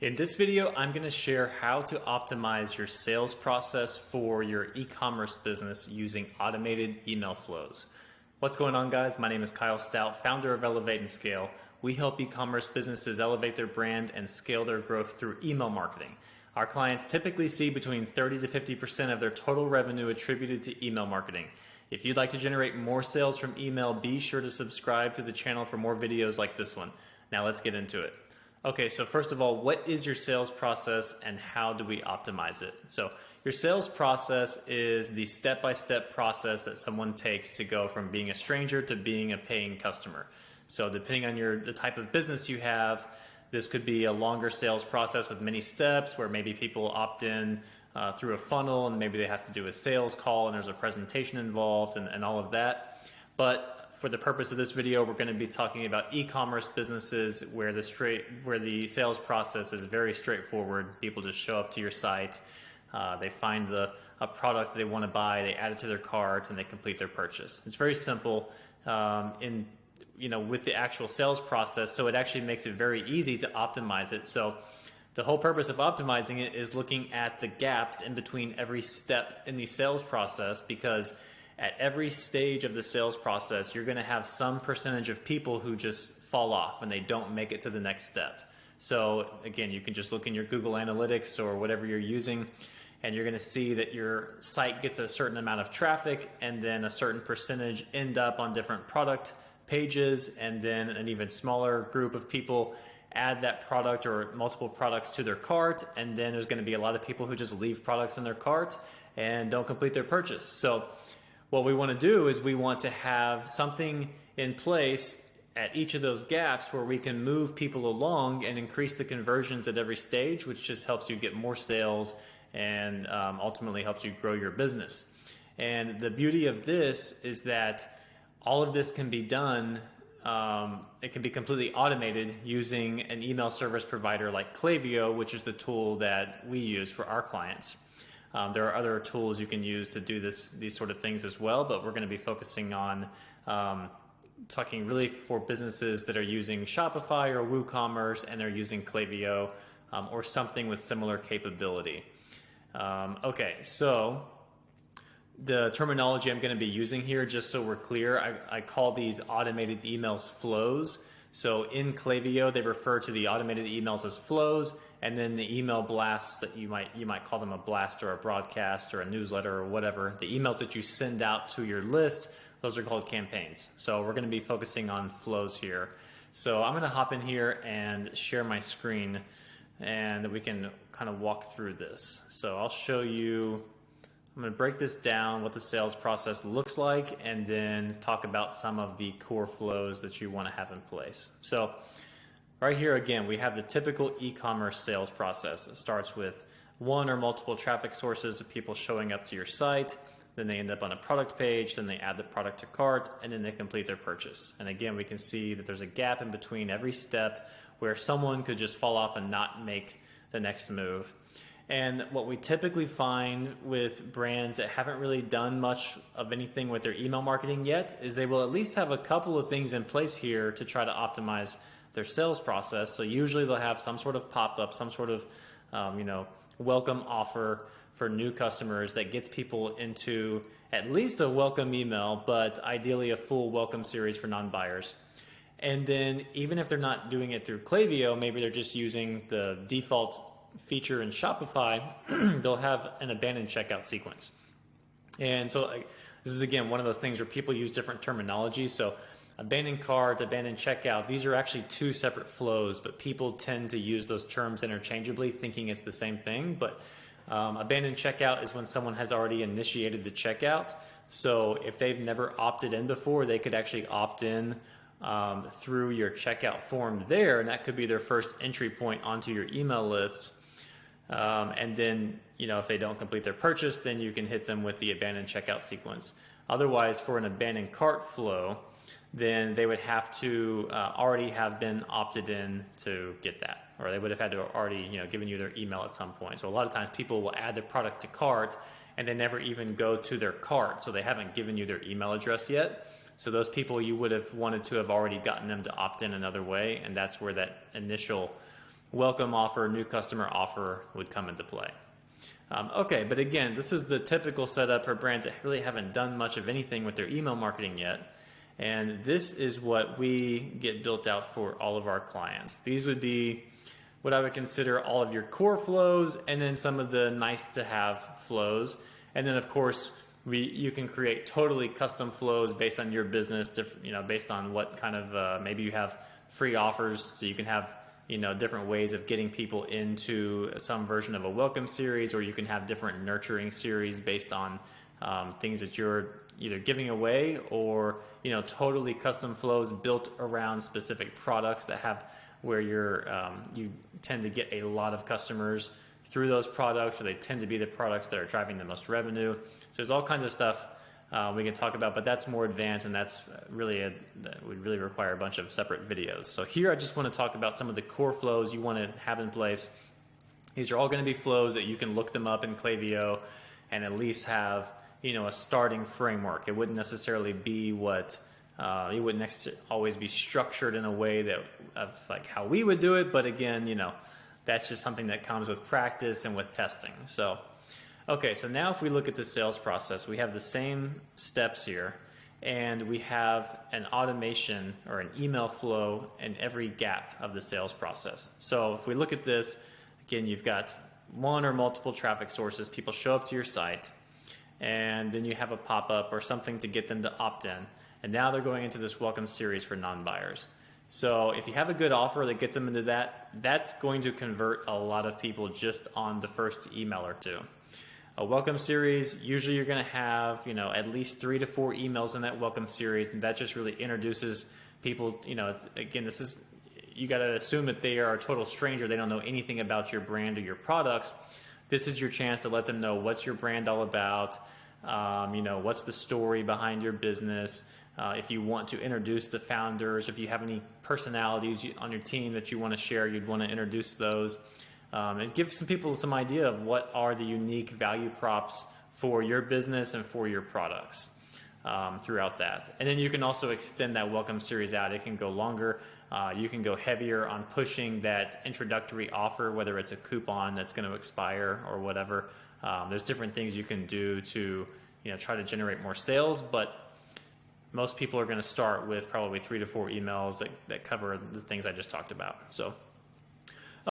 In this video, I'm going to share how to optimize your sales process for your e-commerce business using automated email flows. What's going on, guys? My name is Kyle Stout, founder of Elevate and Scale. We help e-commerce businesses elevate their brand and scale their growth through email marketing. Our clients typically see between 30 to 50% of their total revenue attributed to email marketing. If you'd like to generate more sales from email, be sure to subscribe to the channel for more videos like this one. Now let's get into it. Okay, so first of all, what is your sales process and how do we optimize it? So your sales process is the step-by-step process that someone takes to go from being a stranger to being a paying customer. So depending on the type of business you have, this could be a longer sales process with many steps where maybe people opt in through a funnel and maybe they have to do a sales call and there's a presentation involved and all of that. But for the purpose of this video, we're going to be talking about e-commerce businesses where the sales process is very straightforward. People just show up to your site, they find a product they want to buy, they add it to their cart, and they complete their purchase. It's very simple with the actual sales process, so it actually makes it very easy to optimize it. So the whole purpose of optimizing it is looking at the gaps in between every step in the sales process, because at every stage of the sales process, you're going to have some percentage of people who just fall off and they don't make it to the next step. So again, you can just look in your Google Analytics or whatever you're using, and you're going to see that your site gets a certain amount of traffic, and then a certain percentage end up on different product pages, and then an even smaller group of people add that product or multiple products to their cart, and then there's going to be a lot of people who just leave products in their cart and don't complete their purchase. So what we want to do is we want to have something in place at each of those gaps where we can move people along and increase the conversions at every stage, which just helps you get more sales and ultimately helps you grow your business. And the beauty of this is that all of this can be done, it can be completely automated using an email service provider like Klaviyo, which is the tool that we use for our clients. There are other tools you can use to do these sort of things as well, but we're going to be focusing on talking really for businesses that are using Shopify or WooCommerce and they're using Klaviyo or something with similar capability. Okay, so the terminology I'm going to be using here, just so we're clear, I call these automated emails flows. So in Klaviyo, they refer to the automated emails as flows, and then the email blasts that you might call them a blast or a broadcast or a newsletter or whatever. The emails that you send out to your list, those are called campaigns. So we're going to be focusing on flows here. So I'm going to hop in here and share my screen, and we can kind of walk through this. So I'll show you. I'm going to break this down, what the sales process looks like, and then talk about some of the core flows that you want to have in place. So right here, again, we have the typical e-commerce sales process. It starts with one or multiple traffic sources of people showing up to your site, then they end up on a product page, then they add the product to cart, and then they complete their purchase. And again, we can see that there's a gap in between every step where someone could just fall off and not make the next move. And what we typically find with brands that haven't really done much of anything with their email marketing yet is they will at least have a couple of things in place here to try to optimize their sales process. So usually they'll have some sort of pop-up, some sort of welcome offer for new customers that gets people into at least a welcome email, but ideally a full welcome series for non-buyers. And then even if they're not doing it through Klaviyo, maybe they're just using the default feature in Shopify, they'll have an abandoned checkout sequence. And so this is, again, one of those things where people use different terminology. So abandoned cart, abandoned checkout, these are actually two separate flows, but people tend to use those terms interchangeably, thinking it's the same thing. But abandoned checkout is when someone has already initiated the checkout. So if they've never opted in before, they could actually opt in through your checkout form there, and that could be their first entry point onto your email list. And then, if they don't complete their purchase, then you can hit them with the abandoned checkout sequence. Otherwise, for an abandoned cart flow, then they would have to already have been opted in to get that, or they would have had to already, given you their email at some point. So a lot of times people will add their product to cart and they never even go to their cart. So they haven't given you their email address yet. So those people, you would have wanted to have already gotten them to opt in another way, and that's where that initial welcome offer, new customer offer would come into play. Okay, but again, this is the typical setup for brands that really haven't done much of anything with their email marketing yet. And this is what we get built out for all of our clients. These would be what I would consider all of your core flows, and then some of the nice to have flows. And then of course, you can create totally custom flows based on your business, based on what kind of, maybe you have free offers, so you can have different ways of getting people into some version of a welcome series, or you can have different nurturing series based on things that you're either giving away, or totally custom flows built around specific products that have where you tend to get a lot of customers through those products, or they tend to be the products that are driving the most revenue. So there's all kinds of stuff we can talk about, but that's more advanced, and that's really would really require a bunch of separate videos. So here I just want to talk about some of the core flows you want to have in place. These are all going to be flows that you can look them up in Klaviyo and at least have a starting framework. It wouldn't necessarily be what it wouldn't always be structured in a way that of like how we would do it, but again, that's just something that comes with practice and with testing. So okay, so now if we look at the sales process, we have the same steps here, and we have an automation or an email flow in every gap of the sales process. So if we look at this, again, you've got one or multiple traffic sources. People show up to your site, and then you have a pop-up or something to get them to opt in. And now they're going into this welcome series for non-buyers. So if you have a good offer that gets them into that, that's going to convert a lot of people just on the first email or two. A welcome series, usually you're going to have, at least 3 to 4 emails in that welcome series, and that just really introduces people. You got to assume that they are a total stranger. They don't know anything about your brand or your products. This is your chance to let them know what's your brand all about, what's the story behind your business. If you want to introduce the founders, if you have any personalities on your team that you want to share, you'd want to introduce those. And give some people some idea of what are the unique value props for your business and for your products throughout that. And then you can also extend that welcome series out. It can go longer. You can go heavier on pushing that introductory offer, whether it's a coupon that's going to expire or whatever. There's different things you can do to try to generate more sales, but most people are going to start with probably 3 to 4 emails that cover the things I just talked about. So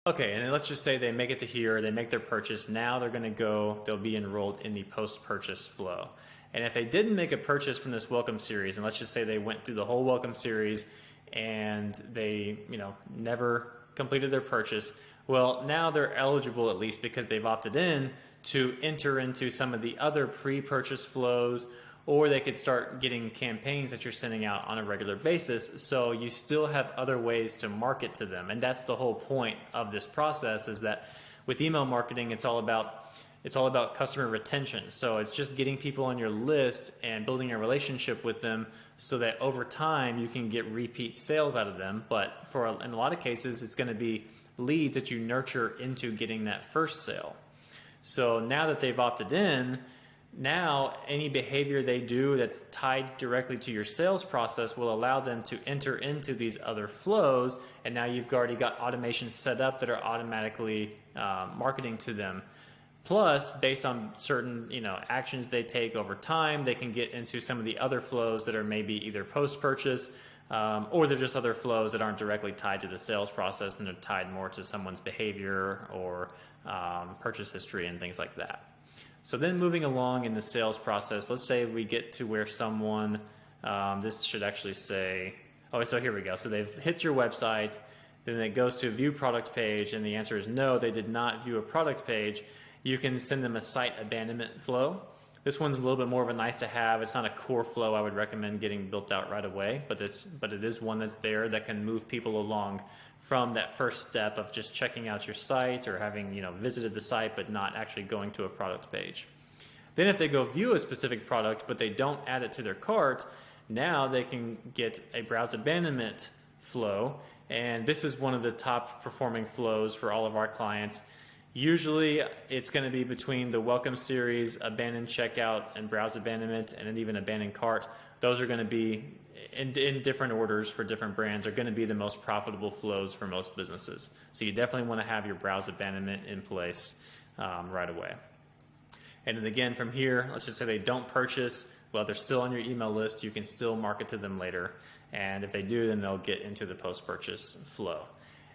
okay, and then let's just say they make it to here, they make their purchase. Now they'll be enrolled in the post-purchase flow. And if they didn't make a purchase from this welcome series, and let's just say they went through the whole welcome series and they, never completed their purchase, well, now they're eligible, at least because they've opted in, to enter into some of the other pre-purchase flows, or they could start getting campaigns that you're sending out on a regular basis. So you still have other ways to market to them. And that's the whole point of this process, is that with email marketing, it's all about customer retention. So it's just getting people on your list and building a relationship with them so that over time you can get repeat sales out of them. But in a lot of cases, it's going to be leads that you nurture into getting that first sale. So now that they've opted in, now any behavior they do that's tied directly to your sales process will allow them to enter into these other flows, and now you've already got automations set up that are automatically marketing to them. Plus, based on certain actions they take over time, they can get into some of the other flows that are maybe either post-purchase or they're just other flows that aren't directly tied to the sales process, and they're tied more to someone's behavior or purchase history and things like that. So then moving along in the sales process, let's say we get to where someone, this should actually say, so here we go. So they've hit your website, then it goes to a view product page, and the answer is no, they did not view a product page. You can send them a site abandonment flow. This one's a little bit more of a nice to have. It's not a core flow I would recommend getting built out right away, but it is one that's there that can move people along from that first step of just checking out your site or having visited the site but not actually going to a product page. Then if they go view a specific product but they don't add it to their cart, now they can get a browse abandonment flow, and this is one of the top performing flows for all of our clients. Usually it's going to be between the welcome series, abandoned checkout, and browse abandonment, and then even abandoned cart. Those are going to be in different orders for different brands are going to be the most profitable flows for most businesses. So you definitely want to have your browse abandonment in place right away. And then again, from here, let's just say they don't purchase. Well, they're still on your email list. You can still market to them later. And if they do, then they'll get into the post-purchase flow.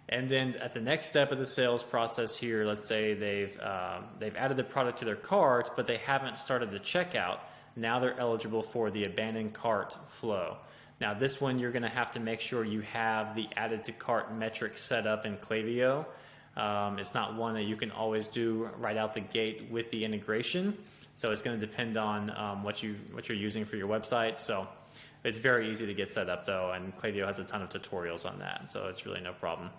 And then at the next step of the sales process here, let's say they've added the product to their cart, but they haven't started the checkout. Now they're eligible for the abandoned cart flow. Now this one, you're going to have to make sure you have the added to cart metric set up in Klaviyo. It's not one that you can always do right out the gate with the integration. So it's going to depend on what you're using for your website. So it's very easy to get set up though, and Klaviyo has a ton of tutorials on that, so it's really no problem.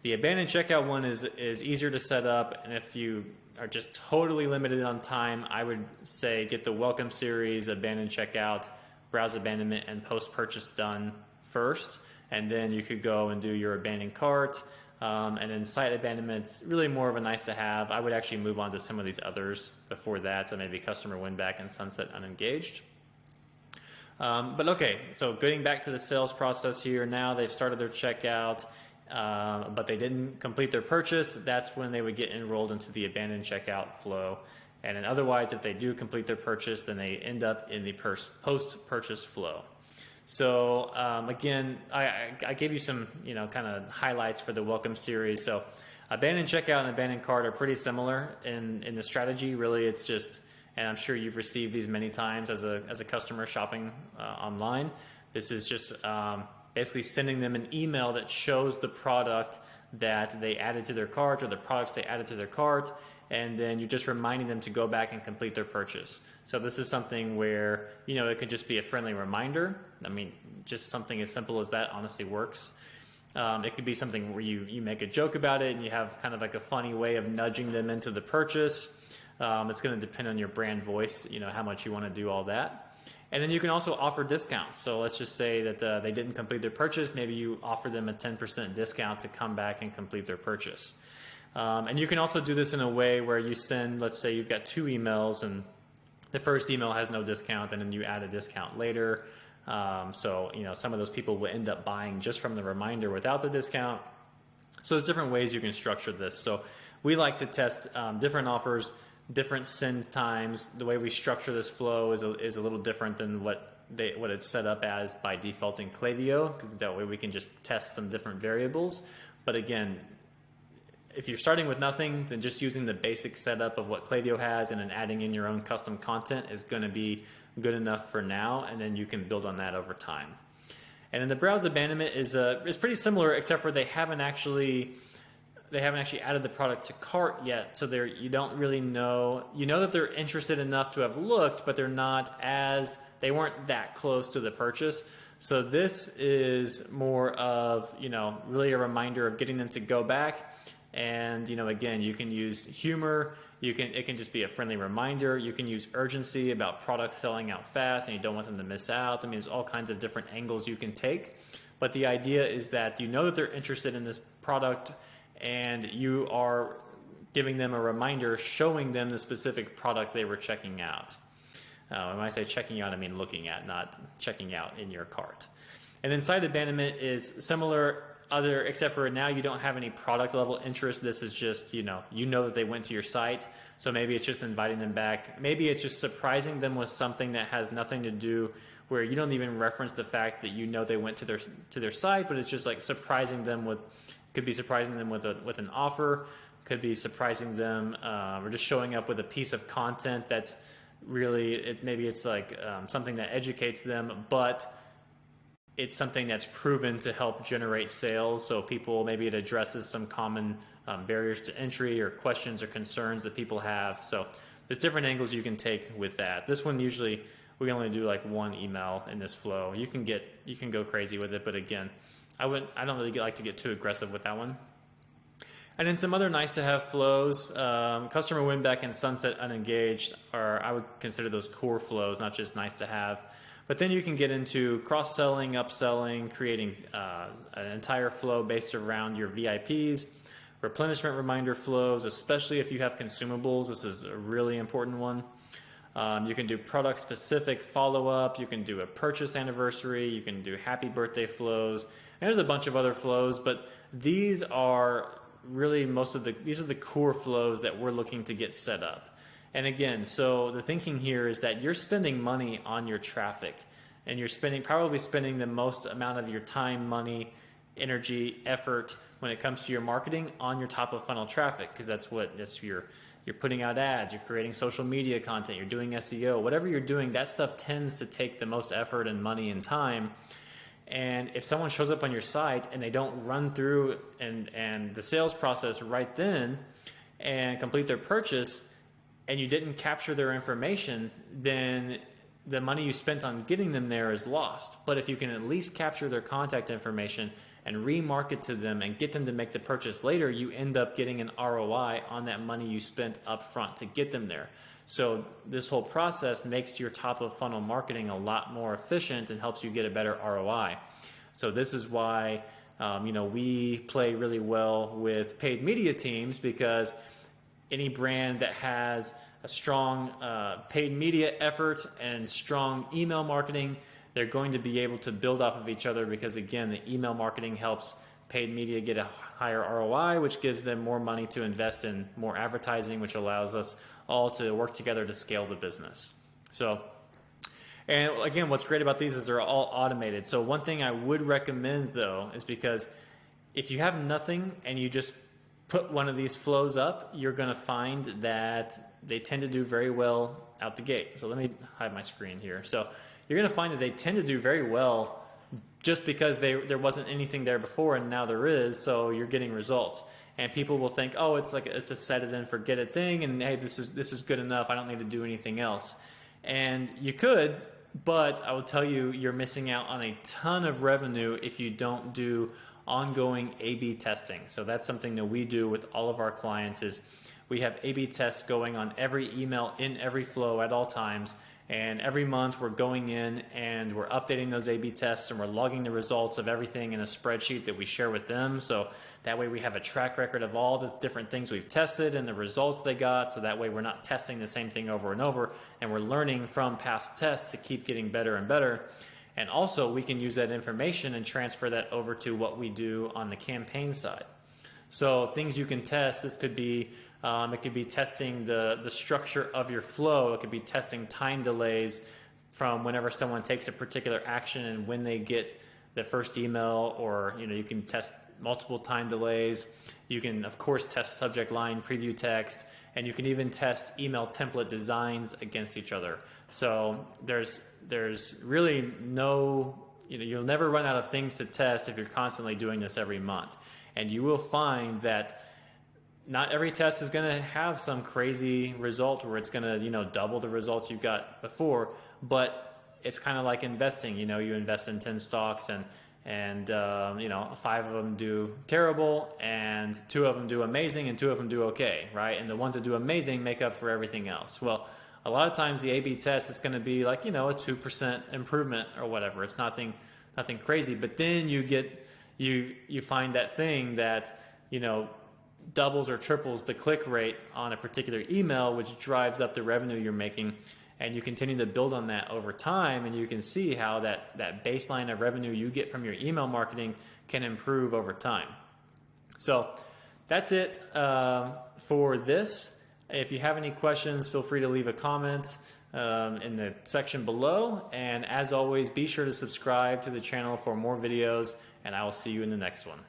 The abandoned checkout one is easier to set up, and if you are just totally limited on time, I would say get the welcome series, abandoned checkout, browse abandonment, and post-purchase done first, and then you could go and do your abandoned cart. And then site abandonment, really more of a nice to have. I would actually move on to some of these others before that, so maybe customer win back and sunset unengaged. But okay, so getting back to the sales process here, now they've started their checkout, but they didn't complete their purchase. That's when they would get enrolled into the abandoned checkout flow. And then otherwise, if they do complete their purchase, then they end up in the post-purchase flow. So again, I gave you some kind of highlights for the welcome series. So abandoned checkout and abandoned cart are pretty similar in the strategy. Really, it's just, and I'm sure you've received these many times as a customer shopping online. This is just basically sending them an email that shows the product that they added to their cart or the products they added to their cart, and then you're just reminding them to go back and complete their purchase. So this is something where, it could just be a friendly reminder. I mean, just something as simple as that honestly works. It could be something where you make a joke about it and you have kind of like a funny way of nudging them into the purchase. It's going to depend on your brand voice, how much you want to do all that. And then you can also offer discounts. So let's just say that they didn't complete their purchase. Maybe you offer them a 10% discount to come back and complete their purchase. And you can also do this in a way where you send, let's say you've got 2 emails and the first email has no discount and then you add a discount later. So some of those people will end up buying just from the reminder without the discount. So there's different ways you can structure this. So we like to test different offers, different send times. The way we structure this flow is a little different than what it's set up as by default in Klaviyo, because that way we can just test some different variables. But again, if you're starting with nothing, then just using the basic setup of what Klaviyo has and then adding in your own custom content is going to be good enough for now, and then you can build on that over time. And then the browse abandonment is pretty similar, except for they haven't actually added the product to cart yet, so you don't really know. You know that they're interested enough to have looked, but they weren't that close to the purchase. So this is more of really a reminder of getting them to go back. And again, you can use humor. It can just be a friendly reminder. You can use urgency about products selling out fast, and you don't want them to miss out. I mean, there's all kinds of different angles you can take. But the idea is that that they're interested in this product, and you are giving them a reminder, showing them the specific product they were checking out. When I say checking out, I mean looking at, not checking out in your cart. And then site abandonment is similar, except for now you don't have any product level interest. This is just, that they went to your site. So maybe it's just inviting them back. Maybe it's just surprising them with something that has nothing to do, where you don't even reference the fact that they went to their site, but it's just like surprising them with an offer, could be surprising them, or just showing up with a piece of content that's really, maybe it's like something that educates them, but it's something that's proven to help generate sales. So maybe it addresses some common barriers to entry or questions or concerns that people have. So there's different angles you can take with that. This one, usually we only do like 1 email in this flow. You can go crazy with it, but again, I don't really like to get too aggressive with that one. And then some other nice to have flows, customer win back and sunset unengaged I would consider those core flows, not just nice to have. But then you can get into cross-selling, upselling, creating an entire flow based around your VIPs, replenishment reminder flows, especially if you have consumables. This is a really important one. You can do product specific follow-up. You can do a purchase anniversary. You can do happy birthday flows. And there's a bunch of other flows, but these are really these are the core flows that we're looking to get set up. And again, so the thinking here is that you're spending money on your traffic, and you're probably spending the most amount of your time, money, energy, effort when it comes to your marketing on your top of funnel traffic, because you're putting out ads, you're creating social media content, you're doing SEO, whatever you're doing, that stuff tends to take the most effort and money and time. And if someone shows up on your site and they don't run through and the sales process right then and complete their purchase, and you didn't capture their information, then the money you spent on getting them there is lost. But if you can at least capture their contact information and remarket to them and get them to make the purchase later, you end up getting an ROI on that money you spent up front to get them there. So this whole process makes your top of funnel marketing a lot more efficient and helps you get a better ROI. So this is why we play really well with paid media teams, because any brand that has a strong paid media effort and strong email marketing, they're going to be able to build off of each other, because again, the email marketing helps paid media get a higher ROI, which gives them more money to invest in more advertising, which allows us all to work together to scale the business. So, and again, what's great about these is they're all automated. So one thing I would recommend though is, because if you have nothing and you just put one of these flows up, you're going to find that they tend to do very well out the gate. So let me hide my screen here. So you're going to find that they tend to do very well just because there wasn't anything there before and now there is, so you're getting results. And people will think, oh, it's a set it and forget it thing, and hey, this is good enough, I don't need to do anything else. And you could, but I will tell you, you're missing out on a ton of revenue if you don't do ongoing A/B testing. So that's something that we do with all of our clients. Is we have A/B tests going on every email in every flow at all times, and every month we're going in and we're updating those A/B tests, and we're logging the results of everything in a spreadsheet that we share with them. So that way we have a track record of all the different things we've tested and the results they got, so that way we're not testing the same thing over and over, and we're learning from past tests to keep getting better and better. And also we can use that information and transfer that over to what we do on the campaign side. So things you can test, this could be, it could be testing the structure of your flow. It could be testing time delays from whenever someone takes a particular action and when they get the first email, or you can test multiple time delays. You can of course test subject line, preview text, and you can even test email template designs against each other. So there's really no, you'll never run out of things to test if you're constantly doing this every month. And you will find that not every test is going to have some crazy result where it's going to, double the results you got before, but it's kind of like investing. You invest in 10 stocks and 5 of them do terrible and 2 of them do amazing and 2 of them do okay, right? And the ones that do amazing make up for everything else. Well, a lot of times the A/B test is going to be like, a 2% improvement or whatever. It's nothing crazy, but then you find that thing that, doubles or triples the click rate on a particular email, which drives up the revenue you're making. And you continue to build on that over time, and you can see how that baseline of revenue you get from your email marketing can improve over time. So that's it for this. If you have any questions, feel free to leave a comment in the section below. And as always, be sure to subscribe to the channel for more videos, and I will see you in the next one.